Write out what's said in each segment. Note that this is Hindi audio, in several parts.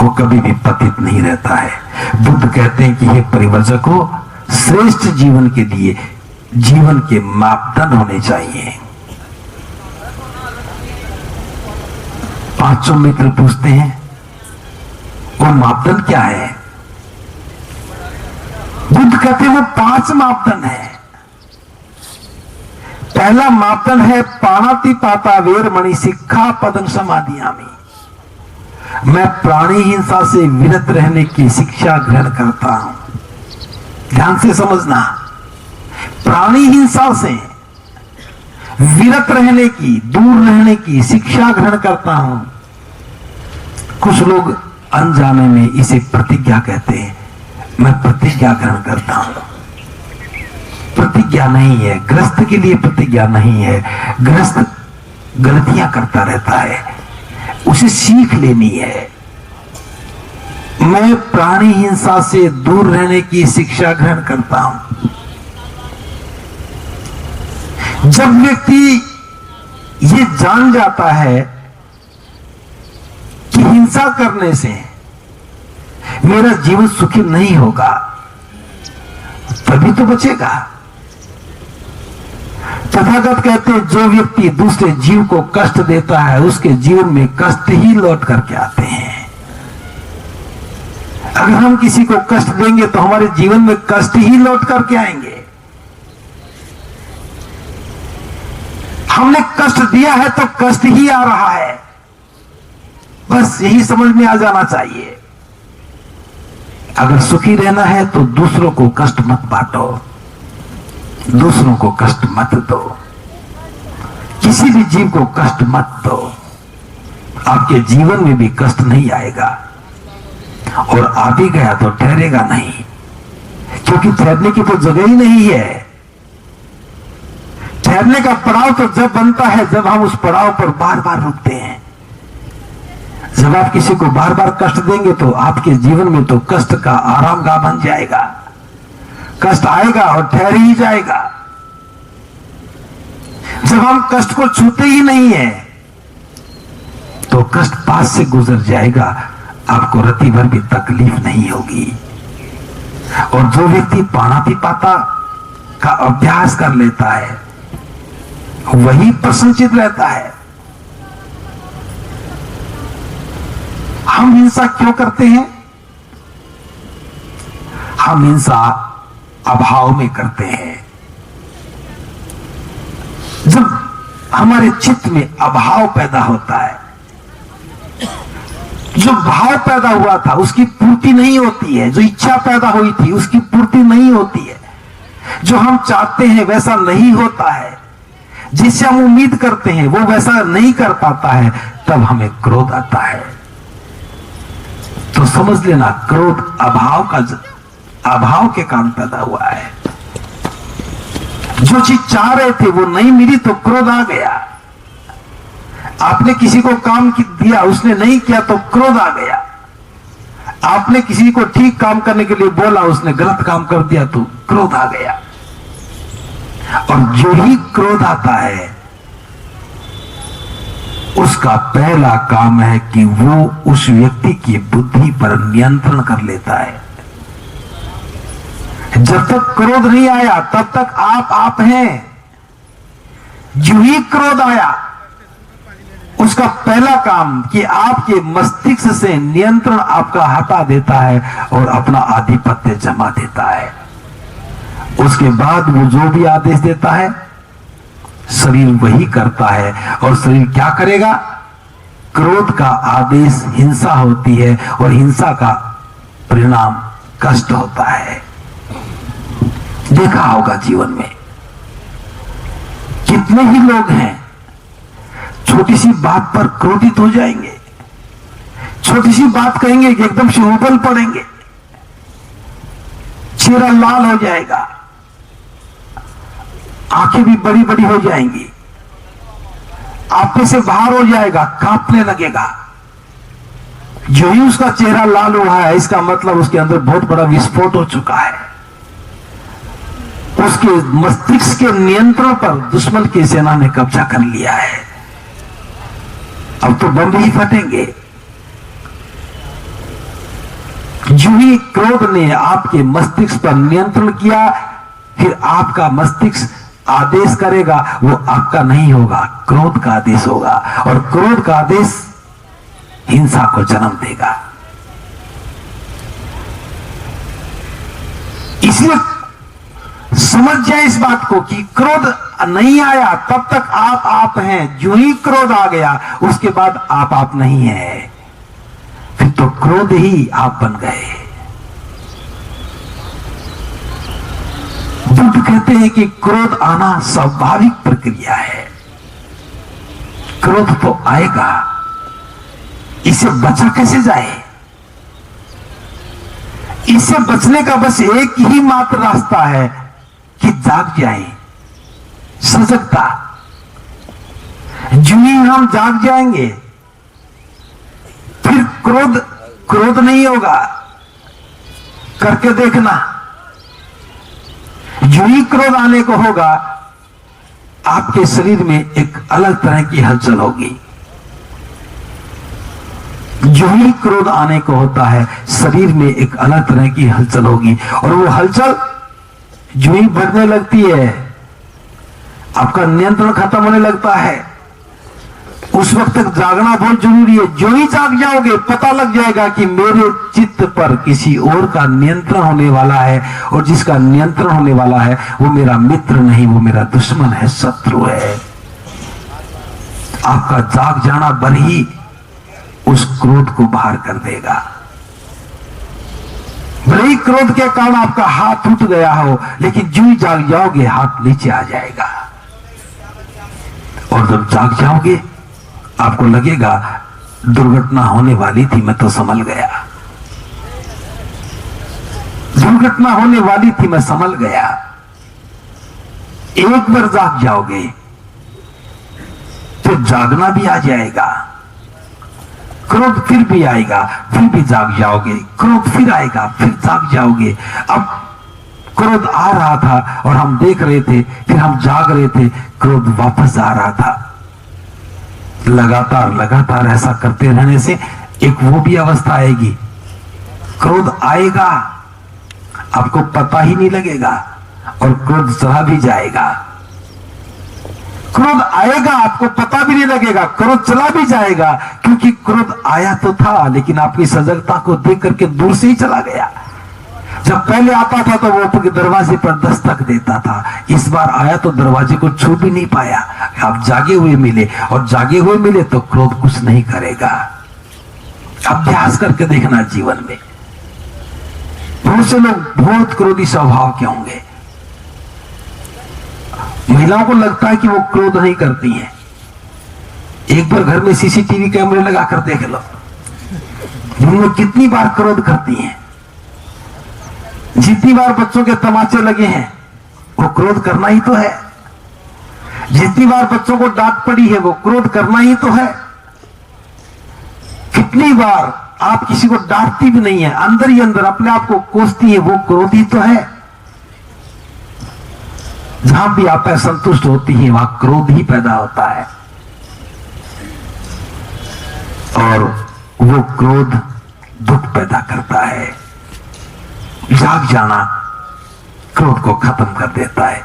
वो कभी भी पतित नहीं रहता है। बुद्ध कहते हैं कि हे परिवर्जकों, श्रेष्ठ जीवन के लिए जीवन के मापदंड होने चाहिए। पांचों मित्र पूछते हैं वो मापदंड क्या है? बुद्ध कहते हैं वो 5 मापदंड है। पहला मापदंड है पाणातिपाता वेरमणि सिक्खापदं समादियामि। मैं प्राणी हिंसा से विरत रहने की शिक्षा ग्रहण करता हूं। ध्यान से समझना, प्राणी हिंसा से विरत रहने की, दूर रहने की शिक्षा ग्रहण करता हूं। कुछ लोग अनजाने में इसे प्रतिज्ञा कहते हैं। मैं प्रतिज्ञा ग्रहण करता हूं। प्रतिज्ञा नहीं है, गृहस्थ के लिए प्रतिज्ञा नहीं है। गृहस्थ गलतियां करता रहता है, उसे सीख लेनी है। मैं प्राणी हिंसा से दूर रहने की शिक्षा ग्रहण करता हूं। जब व्यक्ति ये जान जाता है कि हिंसा करने से मेरा जीवन सुखी नहीं होगा, तभी तो बचेगा। तथागत कहते हैं जो व्यक्ति दूसरे जीव को कष्ट देता है उसके जीवन में कष्ट ही लौट करके आते हैं। अगर हम किसी को कष्ट देंगे तो हमारे जीवन में कष्ट ही लौट करके आएंगे। हमने कष्ट दिया है तो कष्ट ही आ रहा है। बस यही समझ में आ जाना चाहिए। अगर सुखी रहना है तो दूसरों को कष्ट मत बांटो, दूसरों को कष्ट मत दो, किसी भी जीव को कष्ट मत दो। आपके जीवन में भी कष्ट नहीं आएगा, और आ भी गया तो ठहरेगा नहीं, क्योंकि ठहरने की तो जगह ही नहीं है। ठहरने का पड़ाव तो जब बनता है जब हम उस पड़ाव पर बार बार रुकते हैं। जब आप किसी को बार बार कष्ट देंगे तो आपके जीवन में तो कष्ट का आरामगाह बन जाएगा। कष्ट आएगा और ठहर ही जाएगा। जब हम कष्ट को छूते ही नहीं है तो कष्ट पास से गुजर जाएगा, आपको रत्ती भर भी तकलीफ नहीं होगी। और जो व्यक्ति पाणातिपाता का अभ्यास कर लेता है वही प्रसन्नचित रहता है। हम हिंसा क्यों करते हैं? हम हिंसा अभाव में करते हैं। जब हमारे चित्त में अभाव पैदा होता है, जो भाव पैदा हुआ था उसकी पूर्ति नहीं होती है, जो इच्छा पैदा हुई थी उसकी पूर्ति नहीं होती है, जो हम चाहते हैं वैसा नहीं होता है, जिससे हम उम्मीद करते हैं वो वैसा नहीं कर पाता है, तब हमें क्रोध आता है। तो समझ लेना, क्रोध अभाव के कारण पैदा हुआ है। जो चीज चाह रहे थे वो नहीं मिली तो क्रोध आ गया। आपने किसी को काम दिया, उसने नहीं किया तो क्रोध आ गया। आपने किसी को ठीक काम करने के लिए बोला, उसने गलत काम कर दिया तो क्रोध आ गया। और जो ही क्रोध आता है उसका पहला काम है कि वो उस व्यक्ति की बुद्धि पर नियंत्रण कर लेता है। जब तक क्रोध नहीं आया तब तक आप हैं। जो ही क्रोध आया उसका पहला काम कि आपके मस्तिष्क से नियंत्रण आपका हटा देता है और अपना आधिपत्य जमा देता है। उसके बाद वो जो भी आदेश देता है शरीर वही करता है। और शरीर क्या करेगा? क्रोध का आदेश हिंसा होती है और हिंसा का परिणाम कष्ट होता है। देखा होगा जीवन में कितने ही लोग हैं छोटी सी बात पर क्रोधित हो जाएंगे, छोटी सी बात कहेंगे कि एकदम से उबल पड़ेंगे, चेहरा लाल हो जाएगा, आंखें भी बड़ी बड़ी हो जाएंगी, आपे से बाहर हो जाएगा, कांपने लगेगा। जो ही उसका चेहरा लाल हुआ है इसका मतलब उसके अंदर बहुत बड़ा विस्फोट हो चुका है। उसके मस्तिष्क के नियंत्रण पर दुश्मन की सेना ने कब्जा कर लिया है। अब तो बम ही फटेंगे। जो ही क्रोध ने आपके मस्तिष्क पर नियंत्रण किया, फिर आपका मस्तिष्क आदेश करेगा, वो आपका नहीं होगा, क्रोध का आदेश होगा, और क्रोध का आदेश हिंसा को जन्म देगा। इसलिए समझ जाए इस बात को कि क्रोध नहीं आया तब तक आप हैं। जो ही क्रोध आ गया उसके बाद आप नहीं है, फिर तो क्रोध ही आप बन गए। बुद्ध कहते हैं कि क्रोध आना स्वाभाविक प्रक्रिया है। क्रोध तो आएगा, इसे बचा कैसे जाए? इससे बचने का बस एक ही मात्र रास्ता है कि जाग जाए, सजगता। जो ही हम जाग जाएंगे फिर क्रोध नहीं होगा। करके देखना, जो ही क्रोध आने को होगा आपके शरीर में एक अलग तरह की हलचल होगी। जो ही क्रोध आने को होता है शरीर में एक अलग तरह की हलचल होगी, और वो हलचल जो ही बढ़ने लगती है आपका नियंत्रण खत्म होने लगता है। उस वक्त तक जागना बहुत जरूरी है। जो ही जाग जाओगे पता लग जाएगा कि मेरे चित्त पर किसी और का नियंत्रण होने वाला है, और जिसका नियंत्रण होने वाला है वो मेरा मित्र नहीं, वो मेरा दुश्मन है, शत्रु है। आपका जाग जाना भर ही उस क्रोध को बाहर कर देगा। भले ही क्रोध के कारण आपका हाथ टूट गया हो, लेकिन जो ही जाग जाओगे हाथ नीचे आ जाएगा, और जब जाग जाओगे आपको लगेगा दुर्घटना होने वाली थी, मैं तो संभल गया। दुर्घटना होने वाली थी, मैं संभल गया। एक बार जाग जाओगे तो जागना भी आ जाएगा। क्रोध फिर भी आएगा, फिर भी जाग जाओगे। क्रोध फिर आएगा, फिर जाग जाओगे। अब क्रोध आ रहा था और हम देख रहे थे, फिर हम जाग रहे थे, क्रोध वापस आ रहा था। लगातार ऐसा करते रहने से एक वो भी अवस्था आएगी, क्रोध आएगा आपको पता ही नहीं लगेगा, और क्रोध चला भी जाएगा। क्रोध आएगा आपको पता भी नहीं लगेगा, क्रोध चला भी जाएगा, क्योंकि क्रोध आया तो था लेकिन आपकी सजगता को देख करके दूर से ही चला गया। जब पहले आता था तो वो आपके दरवाजे पर दस्तक देता था, इस बार आया तो दरवाजे को छू भी नहीं पाया। आप जागे हुए मिले, और जागे हुए मिले तो क्रोध कुछ नहीं करेगा। अभ्यास करके देखना जीवन में। बहुत से लोग बहुत क्रोधी स्वभाव के होंगे। महिलाओं को लगता है कि वो क्रोध नहीं करती हैं। एक बार घर में सीसीटीवी कैमरे लगाकर देख लो, जिनमें कितनी बार क्रोध करती हैं। जितनी बार बच्चों के तमाचे लगे हैं वो क्रोध करना ही तो है। जितनी बार बच्चों को डांट पड़ी है वो क्रोध करना ही तो है। कितनी बार आप किसी को डांटती भी नहीं है, अंदर ही अंदर अपने आप को कोसती है, वो क्रोध ही तो है। जहां भी आप असंतुष्ट होती है वहां क्रोध ही पैदा होता है, और वो क्रोध दुख पैदा करता है। जाग जाना क्रोध को खत्म कर देता है।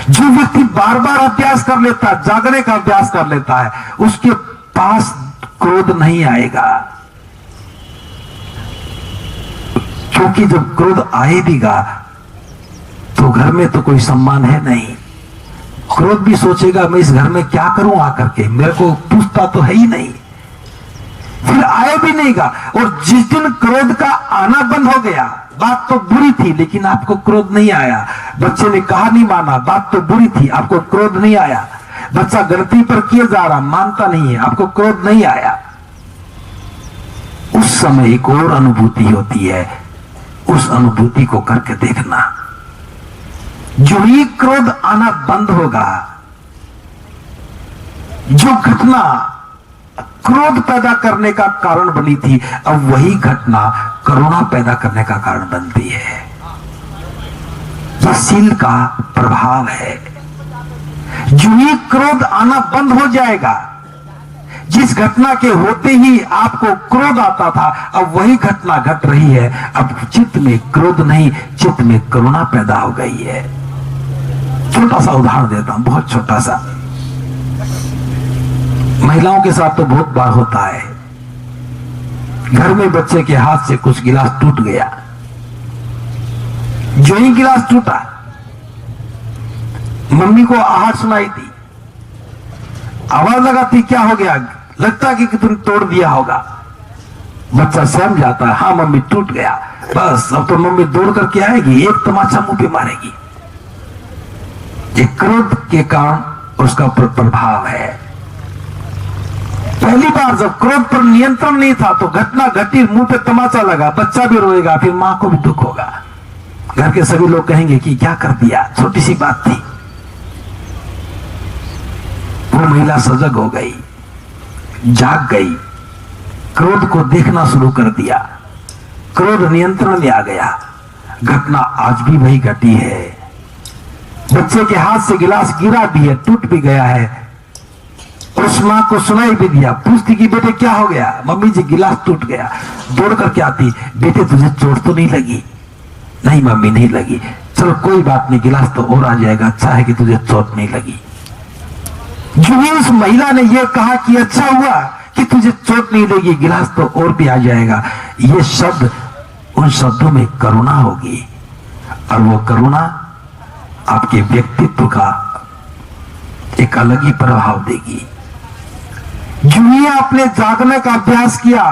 जो व्यक्ति बार बार अभ्यास कर लेता है, जागने का अभ्यास कर लेता है, उसके पास क्रोध नहीं आएगा। क्योंकि जब क्रोध आएगा तो घर में तो कोई सम्मान है नहीं। क्रोध भी सोचेगा मैं इस घर में क्या करूं आकर के, मेरे को पूछता तो है ही नहीं, फिर आए भी नहींगा। और जिस दिन क्रोध का आना बंद हो गया, बात तो बुरी थी लेकिन आपको क्रोध नहीं आया। बच्चे ने कहा नहीं माना, बात तो बुरी थी, आपको क्रोध नहीं आया। बच्चा गलती पर किए जा रहा, मानता नहीं है, आपको क्रोध नहीं आया। उस समय एक और अनुभूति होती है, उस अनुभूति को करके देखना। जो ही क्रोध आना बंद होगा, जो घटना क्रोध पैदा करने का कारण बनी थी, अब वही घटना करुणा पैदा करने का कारण बनती है। यह शील का प्रभाव है। जो ही क्रोध आना बंद हो जाएगा, जिस घटना के होते ही आपको क्रोध आता था, अब वही घटना घट रही है। अब चित्त में क्रोध नहीं, चित्त में करुणा पैदा हो गई है। छोटा सा उदाहरण देता हूं, बहुत छोटा सा। महिलाओं के साथ तो बहुत बार होता है, घर में बच्चे के हाथ से कुछ गिलास टूट गया, जो ही गिलास टूटा मम्मी को आहट सुनाई दी, आवाज लगाती क्या हो गया, लगता कि तुम तोड़ दिया होगा। बच्चा सहम जाता है, हाँ मम्मी टूट गया, बस अब तो मम्मी दौड़ करके आएगी, एक तमाचा मुंह पे मारेगी। ये क्रोध के कारण उसका प्रभाव है। पहली बार जब क्रोध पर नियंत्रण नहीं था तो घटना घटी, मुंह पे तमाचा लगा, बच्चा भी रोएगा, फिर मां को भी दुख होगा, घर के सभी लोग कहेंगे कि क्या कर दिया, छोटी सी बात थी। वो महिला सजग हो गई, जाग गई, क्रोध को देखना शुरू कर दिया, क्रोध नियंत्रण में आ गया। घटना आज भी वही घटी है। बच्चे के हाथ से गिलास गिरा भी है, टूट भी गया है, उस मां को सुनाई भी दिया, पूछती कि बेटे क्या हो गया, मम्मी जी गिलास टूट गया। दौड़ करके आती, बेटे तुझे चोट तो नहीं लगी? नहीं मम्मी नहीं लगी। चलो कोई बात नहीं, गिलास तो और आ जाएगा, अच्छा है कि तुझे चोट नहीं लगी। जो ही उस महिला ने यह कहा कि अच्छा हुआ कि तुझे चोट नहीं लगी, गिलास तो और भी आ जाएगा, ये शब्द, उन शब्दों में करुणा होगी, और वो करुणा आपके व्यक्तित्व का एक अलग ही प्रभाव देगी। जो ही आपने जागने का अभ्यास किया,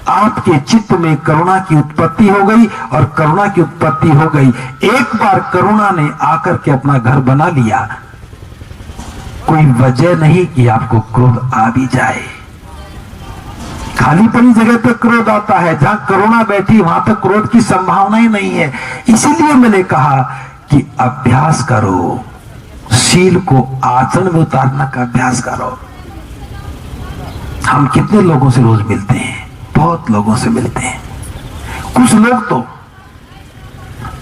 आपके चित्त में करुणा की उत्पत्ति हो गई, और करुणा की उत्पत्ति हो गई, एक बार करुणा ने आकर के अपना घर बना लिया, कोई वजह नहीं कि आपको क्रोध आ भी जाए। खाली पड़ी जगह पे क्रोध आता है, जहां करुणा बैठी वहां तक क्रोध की संभावना ही नहीं है। इसीलिए मैंने कहा कि अभ्यास करो, शील को आचरण में उतारने का अभ्यास करो। हम कितने लोगों से रोज मिलते हैं, बहुत लोगों से मिलते हैं। कुछ लोग तो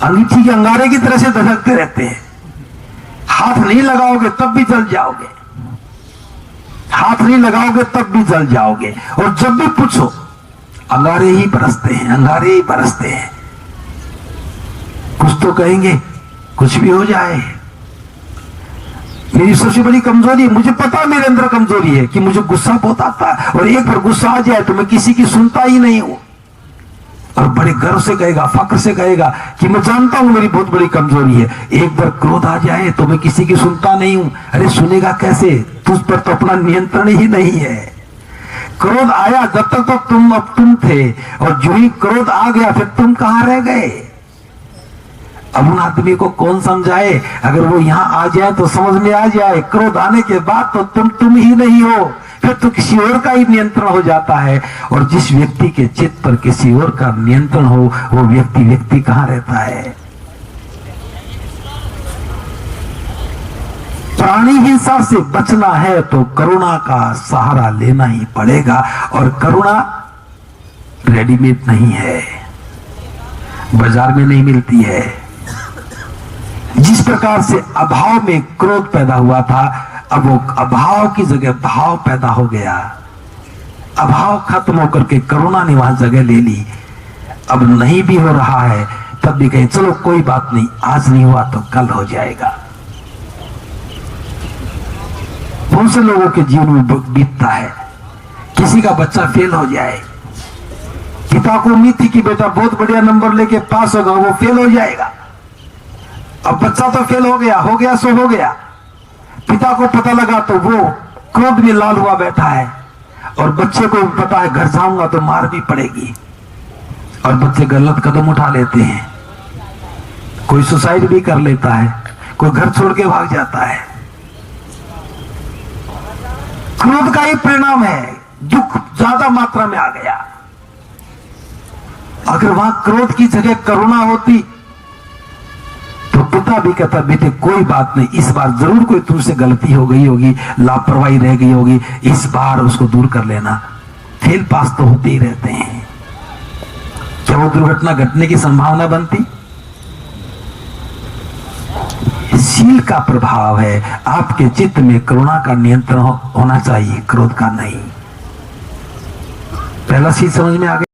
अंगीठी के अंगारे की तरह से धड़कते रहते हैं, हाथ नहीं लगाओगे तब भी जल जाओगे, हाथ नहीं लगाओगे तब भी जल जाओगे, और जब भी पूछो अंगारे ही बरसते हैं, अंगारे ही बरसते हैं। कुछ तो कहेंगे कुछ भी हो जाए, मेरी सबसे बड़ी कमजोरी, मुझे पता मेरे अंदर कमजोरी है कि मुझे गुस्सा बहुत आता है, और एक बार गुस्सा आ जाए तो मैं किसी की सुनता ही नहीं हूं। और बड़े गर्व से कहेगा, फक्र से कहेगा कि मैं जानता हूं मेरी बहुत बड़ी कमजोरी है, एक बार क्रोध आ जाए तो मैं किसी की सुनता नहीं हूं। अरे सुनेगा कैसे, तुझ पर तो अपना नियंत्रण ही नहीं है। क्रोध आया, जब तक तो तुम थे, और जो ही क्रोध आ गया फिर तुम कहां रह गए। अब उन आदमी को कौन समझाए, अगर वो यहां आ जाए तो समझ में आ जाए, क्रोध आने के बाद तो तुम ही नहीं हो, फिर तो किसी और का ही नियंत्रण हो जाता है। और जिस व्यक्ति के चित्त पर किसी और का नियंत्रण हो, वो व्यक्ति कहां रहता है। प्राणी हिंसा से बचना है तो करुणा का सहारा लेना ही पड़ेगा, और करुणा रेडीमेड नहीं है, बाजार में नहीं मिलती है। जिस प्रकार से अभाव में क्रोध पैदा हुआ था, अब वो अभाव की जगह भाव पैदा हो गया, अभाव खत्म होकर के करुणा ने वहां जगह ले ली। अब नहीं भी हो रहा है तब भी कहें चलो कोई बात नहीं, आज नहीं हुआ तो कल हो जाएगा। बहुत से लोगों के जीवन में बीतता है, किसी का बच्चा फेल हो जाए, पिता को उम्मीद थी कि बेटा बहुत बढ़िया नंबर लेके पास होगा, वो फेल हो जाएगा। अब बच्चा तो फेल हो गया सो हो गया। पिता को पता लगा तो वो क्रोध में लाल हुआ बैठा है, और बच्चे को पता है घर जाऊंगा तो मार भी पड़ेगी, और बच्चे गलत कदम उठा लेते हैं, कोई सुसाइड भी कर लेता है, कोई घर छोड़ के भाग जाता है। क्रोध का ही परिणाम है, दुख ज्यादा मात्रा में आ गया। अगर वहां क्रोध की जगह करुणा होती तो पिता भी कहता बेटे कोई बात नहीं, इस बार जरूर कोई तुमसे गलती हो गई होगी, लापरवाही रह गई होगी, इस बार उसको दूर कर लेना। फेल पास तो होते ही रहते हैं, क्या वो दुर्घटना घटने की संभावना बनती? शील का प्रभाव है। आपके चित्त में करुणा का नियंत्रण होना चाहिए, क्रोध का नहीं। पहला शील समझ में आ गया।